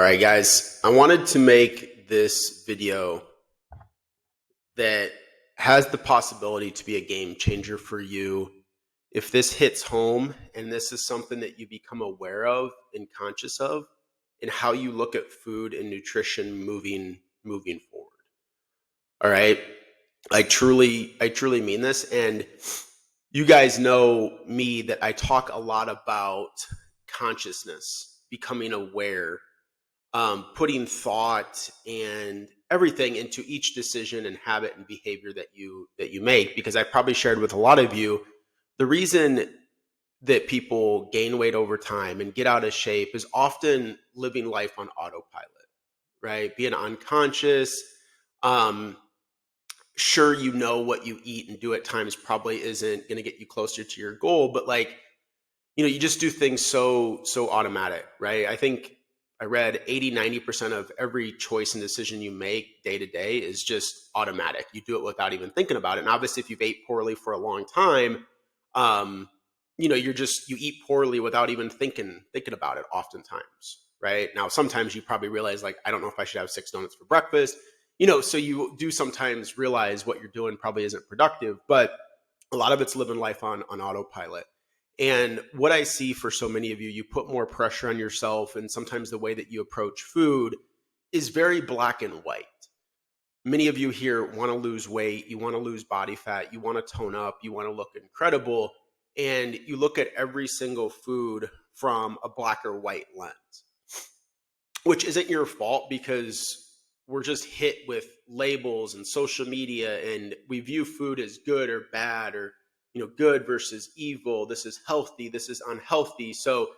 All right, guys, I wanted to make this video that has the possibility to be a game changer for you if this hits home and this is something that you become aware of and conscious of in how you look at food and nutrition moving forward. All right. I truly mean this. And you guys know me that I talk a lot about consciousness, becoming aware, putting thought and everything into each decision and habit and behavior that you make. Because I probably shared with a lot of you the reason that people gain weight over time and get out of shape is often living life on autopilot, right? Being unconscious. Um, sure, you know what you eat and do at times probably isn't going to get you closer to your goal, but you just do things so automatic, right? I think I read 80-90% of every choice and decision you make day to day is just automatic. You do it without even thinking about it. And obviously if you've ate poorly for a long time, um, you eat poorly without even thinking about it oftentimes, right? Now sometimes you probably realize, like, I don't know if I should have 6 donuts for breakfast. So you do sometimes realize what you're doing probably isn't productive, but a lot of it's living life on autopilot. And what I see for so many of you, you put more pressure on yourself, and sometimes the way that you approach food is very black and white. Many of you here want to lose weight, you want to lose body fat, you want to tone up, you want to look incredible, and you look at every single food from a black or white lens, which isn't your fault because we're just hit with labels and social media, and we view food as good or bad, or good versus evil. This is healthy, this is unhealthy. So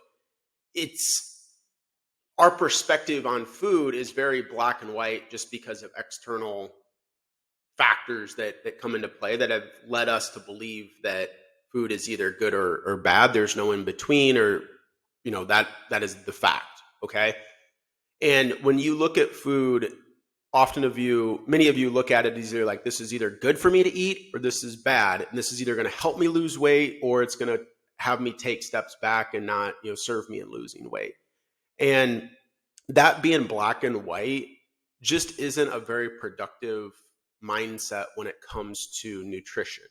it's our perspective on food is very black and white just because of external factors that come into play that have led us to believe that food is either good or bad. There's no in between, or that is the fact. Okay. And when you look at food, many of you look at it as either like, this is either good for me to eat or this is bad. And this is either going to help me lose weight or it's going to have me take steps back and not, serve me in losing weight. And that being black and white just isn't a very productive mindset when it comes to nutrition.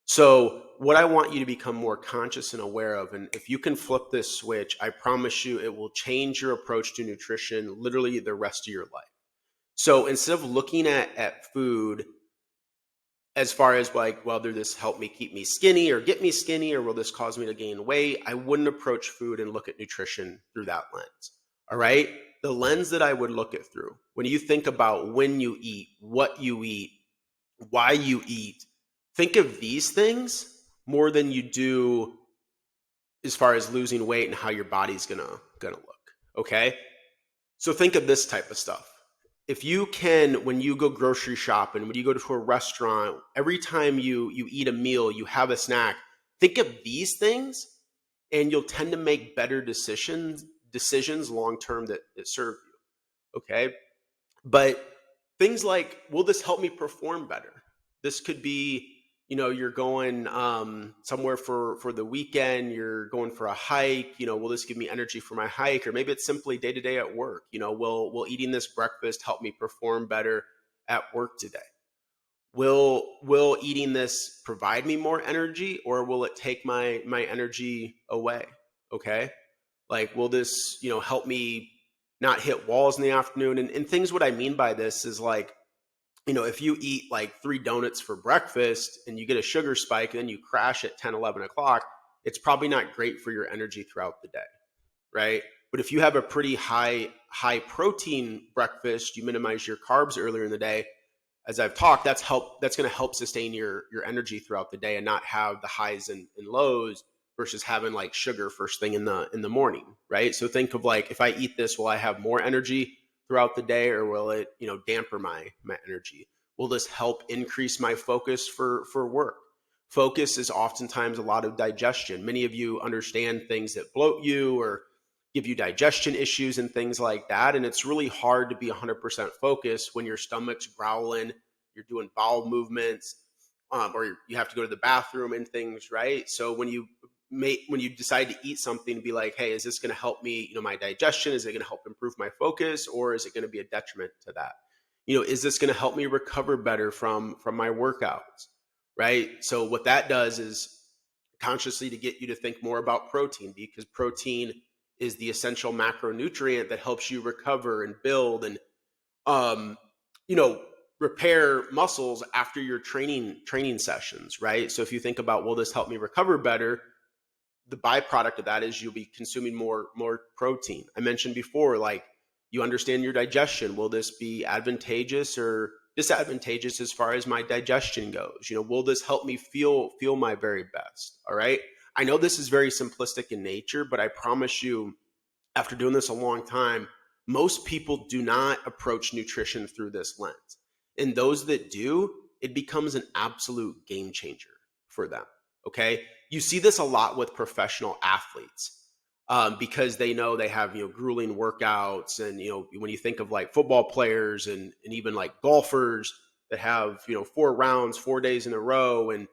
So what I want you to become more conscious and aware of, and if you can flip this switch, I promise you it will change your approach to nutrition literally the rest of your life. So instead of looking at food as far as like, well, will this help me keep me skinny or get me skinny, or will this cause me to gain weight, I wouldn't approach food and look at nutrition through that lens. All right. The lens that I would look at through, when you think about when you eat, what you eat, why you eat, think of these things more than you do as far as losing weight and how your body's gonna look. Okay. So think of this type of stuff. If you can, when you go grocery shopping, when you go to a restaurant, every time you eat a meal, you have a snack, think of these things, and you'll tend to make better decisions long term that serve you. Okay. But things like, will this help me perform better? This could be, you're going somewhere for the weekend, you're going for a hike, will this give me energy for my hike? Or maybe it's simply day to day at work. Will eating this breakfast help me perform better at work today? Will eating this provide me more energy, or will it take my energy away? Okay. Like, will this, help me not hit walls in the afternoon? And things, what I mean by this is like, if you eat like 3 donuts for breakfast and you get a sugar spike and then you crash at 10, 11 o'clock, it's probably not great for your energy throughout the day, right? But if you have a pretty high protein breakfast, you minimize your carbs earlier in the day, as I've talked, that's going to help sustain your energy throughout the day and not have the highs and lows versus having like sugar first thing in the morning, right? So think of like, if I eat this, will I have more energy throughout the day, or will it, damper my energy? Will this help increase my focus for work? Focus is oftentimes a lot of digestion. Many of you understand things that bloat you or give you digestion issues and things like that. And it's really hard to be 100% focused when your stomach's growling, you're doing bowel movements, or you have to go to the bathroom and things, right? So when you when you decide to eat something, be like, hey, is this going to help me, my digestion? Is it going to help improve my focus, or is it going to be a detriment to that? Is this going to help me recover better from my workouts? Right. So what that does is consciously to get you to think more about protein, because protein is the essential macronutrient that helps you recover and build and um, repair muscles after your training sessions, right? So if you think about, will this help me recover better? The byproduct of that is you'll be consuming more protein. I mentioned before, like, you understand your digestion. Will this be advantageous or disadvantageous as far as my digestion goes? Will this help me feel my very best? All right. I know this is very simplistic in nature, but I promise you, after doing this a long time, most people do not approach nutrition through this lens. And those that do, it becomes an absolute game changer for them. Okay. You see this a lot with professional athletes because they know they have, grueling workouts. And, when you think of like football players and even like golfers that have, 4 rounds, 4 days in a row, and,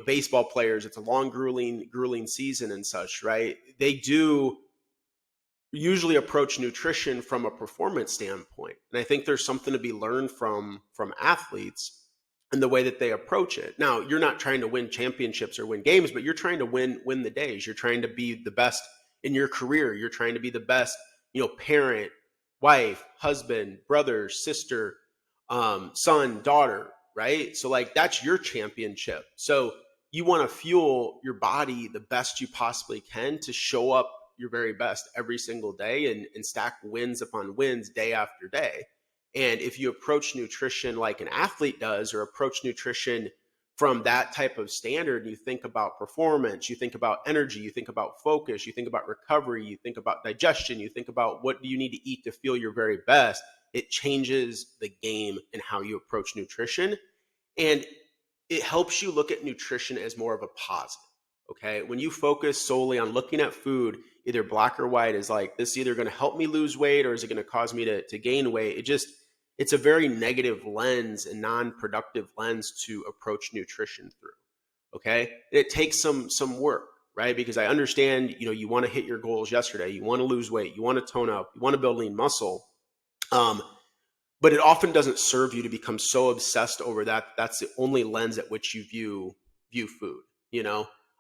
baseball players, it's a long, grueling season and such, right? They do usually approach nutrition from a performance standpoint. And I think there's something to be learned from athletes and the way that they approach it. Now, you're not trying to win championships or win games, but you're trying to win the days. You're trying to be the best in your career. You're trying to be the best, parent, wife, husband, brother, sister, son, daughter, right? So like that's your championship. So you want to fuel your body the best you possibly can to show up your very best every single day and stack wins upon wins day after day. And if you approach nutrition like an athlete does, or approach nutrition from that type of standard, and you think about performance, you think about energy, you think about focus, you think about recovery, you think about digestion, you think about what do you need to eat to feel your very best, it changes the game in how you approach nutrition. And it helps you look at nutrition as more of a positive. Okay. When you focus solely on looking at food, either black or white, is like, this is either going to help me lose weight or is it going to cause me to gain weight? It's a very negative lens and non-productive lens to approach nutrition through. Okay. It takes some work, right? Because I understand, you want to hit your goals yesterday. You want to lose weight. You want to tone up. You want to build lean muscle. But it often doesn't serve you to become so obsessed over that. That's the only lens at which you view food,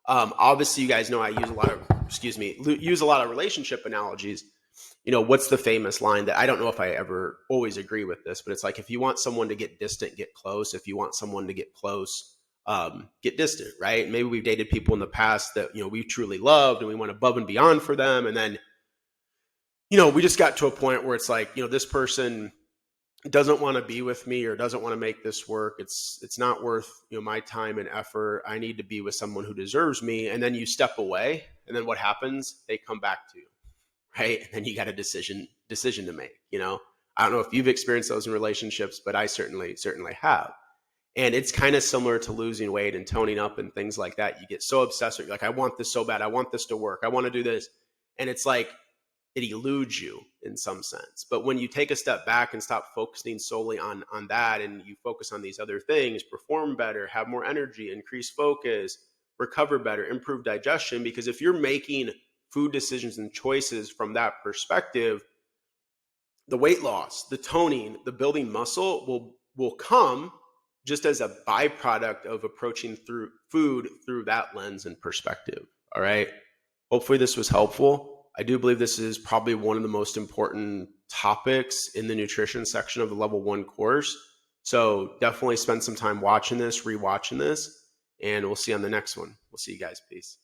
Obviously, you guys know I use a lot of relationship analogies. What's the famous line that I don't know if I ever always agree with this, but it's like, if you want someone to get distant, get close. If you want someone to get close, get distant, right? Maybe we've dated people in the past that, we truly loved and we went above and beyond for them. And then, we just got to a point where it's like, this person doesn't want to be with me or doesn't want to make this work. It's not worth, my time and effort. I need to be with someone who deserves me. And then you step away, and then what happens? They come back to you, right? And then you got a decision to make. I don't know if you've experienced those in relationships, but I certainly have. And it's kind of similar to losing weight and toning up and things like that. You get so obsessed with, like, I want this so bad. I want this to work. I want to do this. And it's like, it eludes you in some sense. But when you take a step back and stop focusing solely on that, and you focus on these other things, perform better, have more energy, increase focus, recover better, improve digestion, because if you're making food decisions and choices from that perspective, the weight loss, the toning, the building muscle will come just as a byproduct of approaching through food through that lens and perspective. All right. Hopefully this was helpful. I do believe this is probably one of the most important topics in the nutrition section of the level 1 course. So definitely spend some time watching this, rewatching this, and we'll see you on the next one. We'll see you guys. Peace.